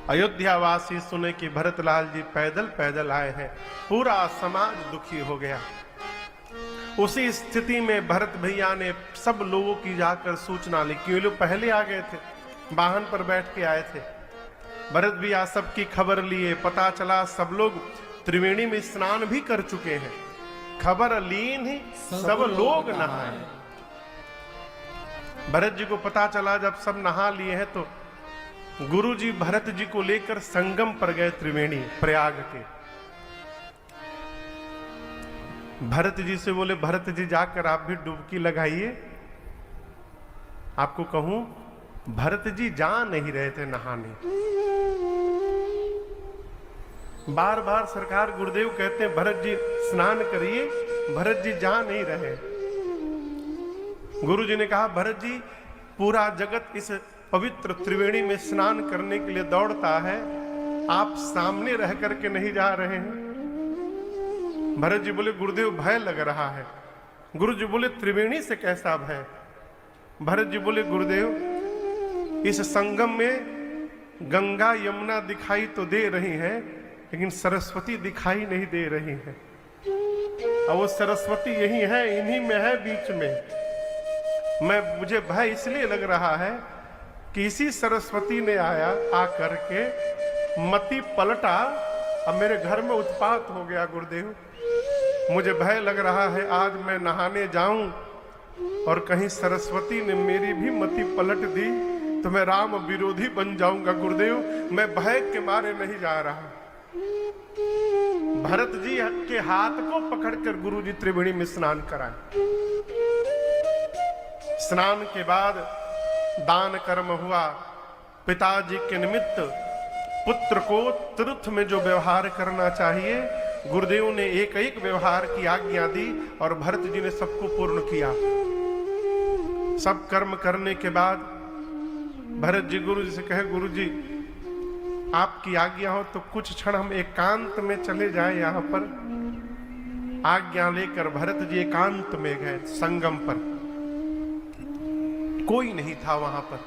अयोध्यावासी सुने कि भरतलाल जी पैदल पैदल आए हैं, पूरा समाज दुखी हो गया। उसी स्थिति में भरत भैया ने सब लोगों की जाकर सूचना ली, क्यों लोग पहले आ गए थे, वाहन पर बैठ के आए थे। भरत भैया सबकी खबर लिए, पता चला सब लोग त्रिवेणी में स्नान भी कर चुके हैं। खबर लीन ही सब लोग नहाए। भरत जी को पता चला जब सब नहा लिए हैं तो गुरु जी भरत जी को लेकर संगम पर गए, त्रिवेणी प्रयाग के। भरत जी से बोले, भरत जी जाकर आप भी डुबकी लगाइए। आपको कहूं, भरत जी जा नहीं रहे थे नहाने। बार बार सरकार गुरुदेव कहते हैं भरत जी स्नान करिए, भरत जी जा नहीं रहे। गुरु जी ने कहा, भरत जी पूरा जगत इस पवित्र त्रिवेणी में स्नान करने के लिए दौड़ता है, आप सामने रह करके नहीं जा रहे हैं। भरत जी बोले, गुरुदेव भय लग रहा है। गुरु जी बोले, त्रिवेणी से कैसा भय? भरत जी बोले, गुरुदेव इस संगम में गंगा यमुना दिखाई तो दे रही हैं, लेकिन सरस्वती दिखाई नहीं दे रही है। और वो सरस्वती यही है, इन्हीं में है, बीच में। मुझे भय इसलिए लग रहा है कि इसी सरस्वती ने आकर के मति पलटा, अब मेरे घर में उत्पात हो गया। गुरुदेव मुझे भय लग रहा है, आज मैं नहाने जाऊं और कहीं सरस्वती ने मेरी भी मति पलट दी तो मैं राम विरोधी बन जाऊंगा। गुरुदेव मैं भय के मारे नहीं जा रहा। भरत जी के हाथ को पकड़कर गुरु जी त्रिवेणी में स्नान कराए। स्नान के बाद दान कर्म हुआ। पिताजी के निमित्त पुत्र को तीर्थ में जो व्यवहार करना चाहिए, गुरुदेव ने एक एक व्यवहार की आज्ञा दी और भरत जी ने सबको पूर्ण किया। सब कर्म करने के बाद भरत जी गुरु जी से कहे, गुरु जी आपकी आज्ञा हो तो कुछ क्षण हम एकांत में चले जाएं। यहाँ पर आज्ञा लेकर भरत जी एकांत में गए। संगम पर कोई नहीं था। वहां पर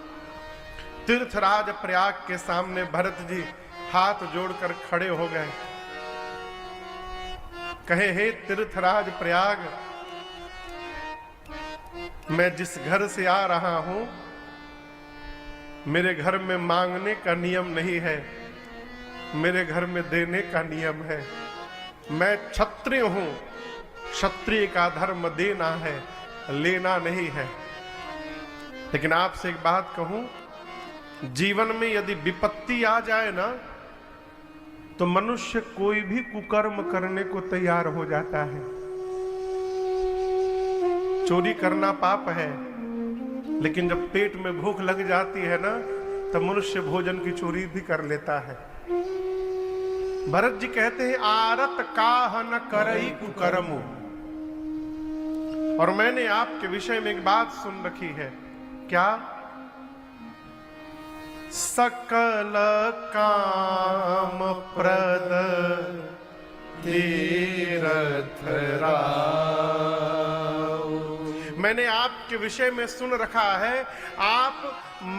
तीर्थराज प्रयाग के सामने भरत जी हाथ जोड़कर खड़े हो गए। कहे, हे तीर्थराज प्रयाग, मैं जिस घर से आ रहा हूं, मेरे घर में मांगने का नियम नहीं है, मेरे घर में देने का नियम है। मैं क्षत्रिय हूं, क्षत्रिय का धर्म देना है, लेना नहीं है। लेकिन आपसे एक बात कहूं, जीवन में यदि विपत्ति आ जाए ना, तो मनुष्य कोई भी कुकर्म करने को तैयार हो जाता है। चोरी करना पाप है, लेकिन जब पेट में भूख लग जाती है ना, तब मनुष्य भोजन की चोरी भी कर लेता है। भरत जी कहते हैं, आरत काह न करई कुकर्मो। और मैंने आपके विषय में एक बात सुन रखी है। क्या? सकल काम प्रद तीरथ राव। मैंने आपके विषय में सुन रखा है, आप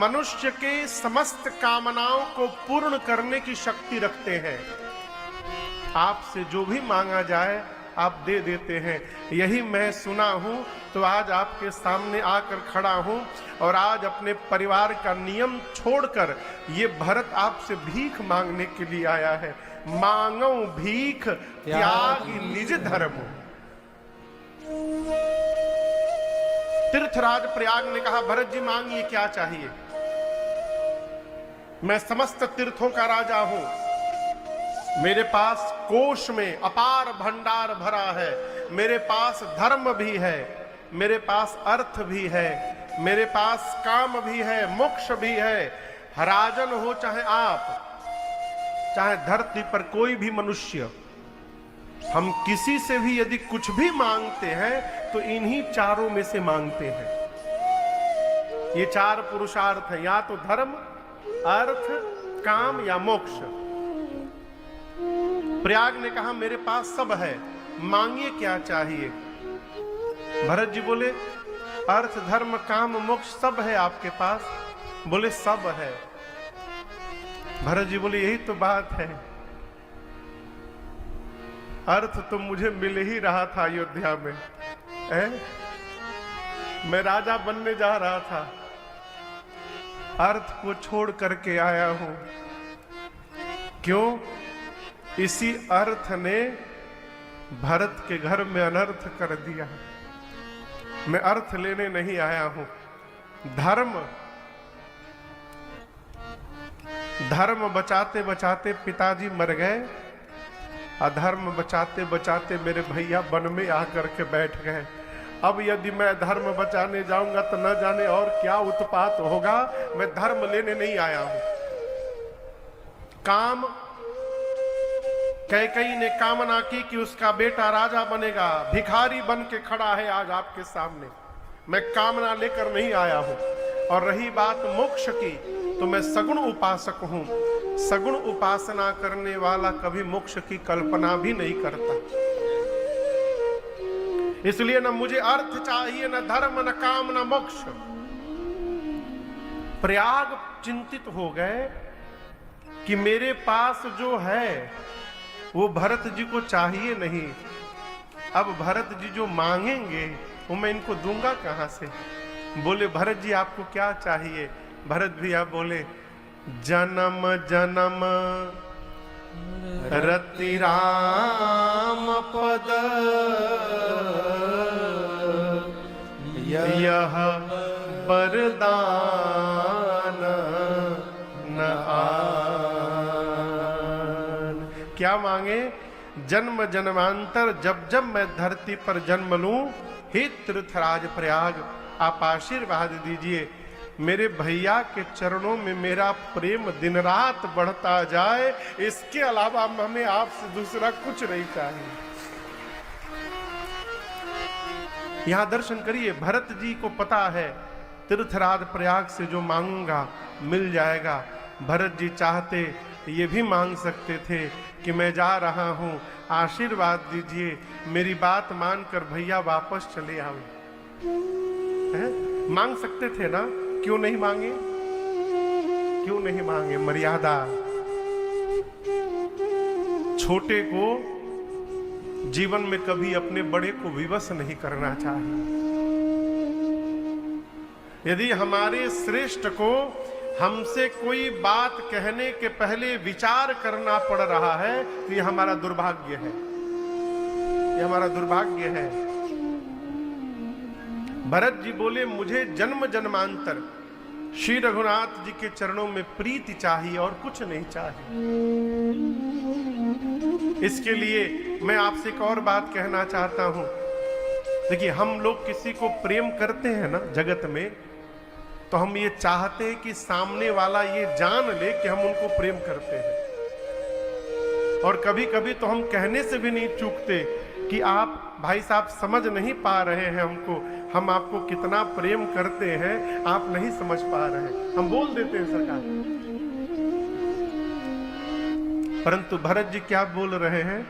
मनुष्य के समस्त कामनाओं को पूर्ण करने की शक्ति रखते हैं। आपसे जो भी मांगा जाए आप दे देते हैं। यही मैं सुना हूं, तो आज आपके सामने आकर खड़ा हूं और आज अपने परिवार का नियम छोड़कर ये भरत आपसे भीख मांगने के लिए आया है। मांगो भीख त्याग निज धर्म। तीर्थराज प्रयाग ने कहा, भरत जी मांगिए, क्या चाहिए? मैं समस्त तीर्थों का राजा हूं, मेरे पास कोष में अपार भंडार भरा है, मेरे पास धर्म भी है, मेरे पास अर्थ भी है, मेरे पास काम भी है, मोक्ष भी है। राजन हो चाहे आप, चाहे धरती पर कोई भी मनुष्य, हम किसी से भी यदि कुछ भी मांगते हैं तो इन्हीं चारों में से मांगते हैं। ये चार पुरुषार्थ हैं, या तो धर्म, अर्थ, काम या मोक्ष। प्रयाग ने कहा, मेरे पास सब है, मांगिए क्या चाहिए? भरत जी बोले, अर्थ, धर्म, काम, मोक्ष सब है आपके पास? बोले सब है। भरत जी बोले यही तो बात है, अर्थ तो मुझे मिल ही रहा था अयोध्या में, मैं राजा बनने जा रहा था, अर्थ को छोड़ करके आया हूं। क्यों? इसी अर्थ ने भरत के घर में अनर्थ कर दिया। मैं अर्थ लेने नहीं आया हूं। धर्म बचाते बचाते पिताजी मर गए, अधर्म बचाते बचाते मेरे भैया वन में आकर के बैठ गए। अब यदि मैं धर्म बचाने जाऊंगा तो न जाने और क्या उत्पात होगा। मैं धर्म लेने नहीं आया हूं। काम, कैकेयी ने कामना की कि उसका बेटा राजा बनेगा, भिखारी बन के खड़ा है आज आपके सामने। मैं कामना लेकर नहीं आया हूं। और रही बात मोक्ष की, तो मैं सगुण उपासक हूं। सगुण उपासना करने वाला कभी मोक्ष की कल्पना भी नहीं करता। इसलिए न मुझे अर्थ चाहिए, न धर्म, न काम, न मोक्ष। प्रयाग चिंतित हो गए कि मेरे पास जो है वो भरत जी को चाहिए नहीं। अब भरत जी जो मांगेंगे वो मैं इनको दूंगा कहां से। बोले भरत जी आपको क्या चाहिए? भरत भैया बोले जन्म जन्म रति राम पद यह वरदान न आन। क्या मांगे? जन्म जन्मांतर जब जब मैं धरती पर जन्म लूं, हे तीर्थराज प्रयाग आप आशीर्वाद दीजिए, मेरे भैया के चरणों में मेरा प्रेम दिन रात बढ़ता जाए। इसके अलावा हमें आपसे दूसरा कुछ नहीं चाहिए। यहां दर्शन करिए, भरत जी को पता है तीर्थराज प्रयाग से जो मांगूंगा मिल जाएगा। भरत जी चाहते ये भी मांग सकते थे कि मैं जा रहा हूं, आशीर्वाद दीजिए, मेरी बात मानकर भैया वापस चले आओ। मांग सकते थे ना, क्यों नहीं मांगे? क्यों नहीं मांगे? मर्यादा। छोटे को जीवन में कभी अपने बड़े को विवश नहीं करना चाहिए। यदि हमारे श्रेष्ठ को हमसे कोई बात कहने के पहले विचार करना पड़ रहा है तो ये हमारा दुर्भाग्य है, ये हमारा दुर्भाग्य है। भरत जी बोले मुझे जन्म जन्मांतर श्री रघुनाथ जी के चरणों में प्रीति चाहिए और कुछ नहीं चाहिए। इसके लिए मैं आपसे एक और बात कहना चाहता हूं। देखिए, हम लोग किसी को प्रेम करते हैं ना जगत में, तो हम ये चाहते हैं कि सामने वाला ये जान ले कि हम उनको प्रेम करते हैं। और कभी कभी तो हम कहने से भी नहीं चूकते कि आप भाई साहब समझ नहीं पा रहे हैं हमको, हम आपको कितना प्रेम करते हैं, आप नहीं समझ पा रहे हैं, हम बोल देते हैं सरकार। परंतु भरत जी क्या बोल रहे हैं?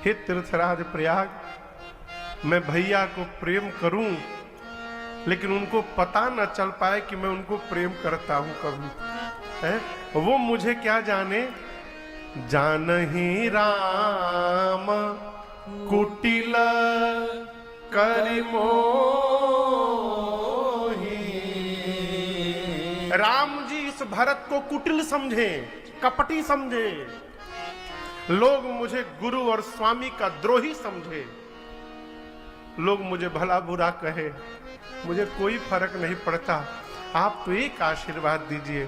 हे तीर्थराज प्रयाग, मैं भैया को प्रेम करूं लेकिन उनको पता न चल पाए कि मैं उनको प्रेम करता हूं कभी, है? वो मुझे क्या जाने। जानहि राम कुटिल करि मोहि। राम जी इस भरत को कुटिल समझे, कपटी समझे, लोग मुझे गुरु और स्वामी का द्रोही समझे, लोग मुझे भला बुरा कहे, मुझे कोई फर्क नहीं पड़ता। आप तो एक आशीर्वाद दीजिए,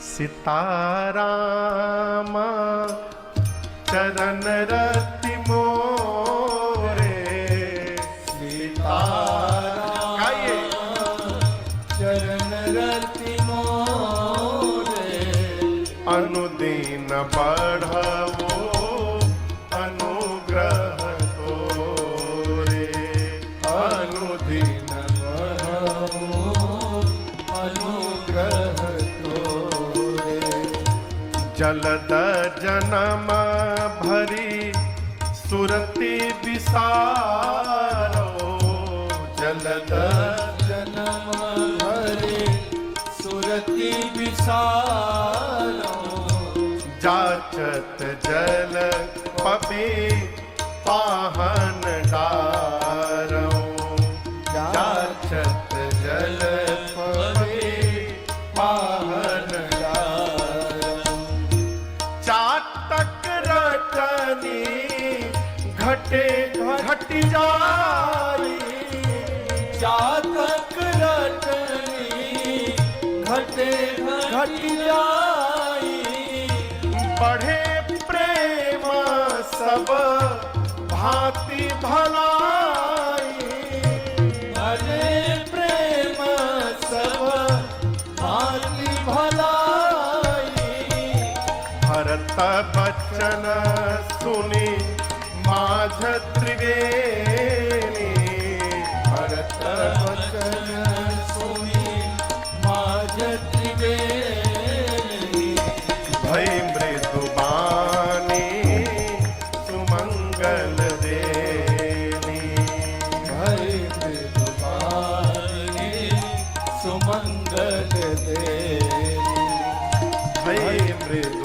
सीताराम चरण रति मोरे। सीताराम चरण रति मोरे। अनुदीन बढ़वो अनुग्रह तोरे। अनुदीन बढ़वो अनुग्रह तोरे। जलद जन्म भरी सुरति विसारो। जलद जन्म भरी सुरति विसारो। जाचत जल पपी पाहन डारौ, जाचत जल पपी पाहन डारौ। चातक रटनी घटे घट जाई, चातक रटनी घटे घट जाई। बढ़े प्रेम सब भांति भलाई, बढ़े प्रेम सब भांति भलाई। भरत बचन सुनी माझ त्रिवेणी, भरत बचन सुनी माझ त्रिवेणी। भई मृदुबानी सुमंगल देनी, भई मृदुबानी सुमंगल देनी। भई मृदु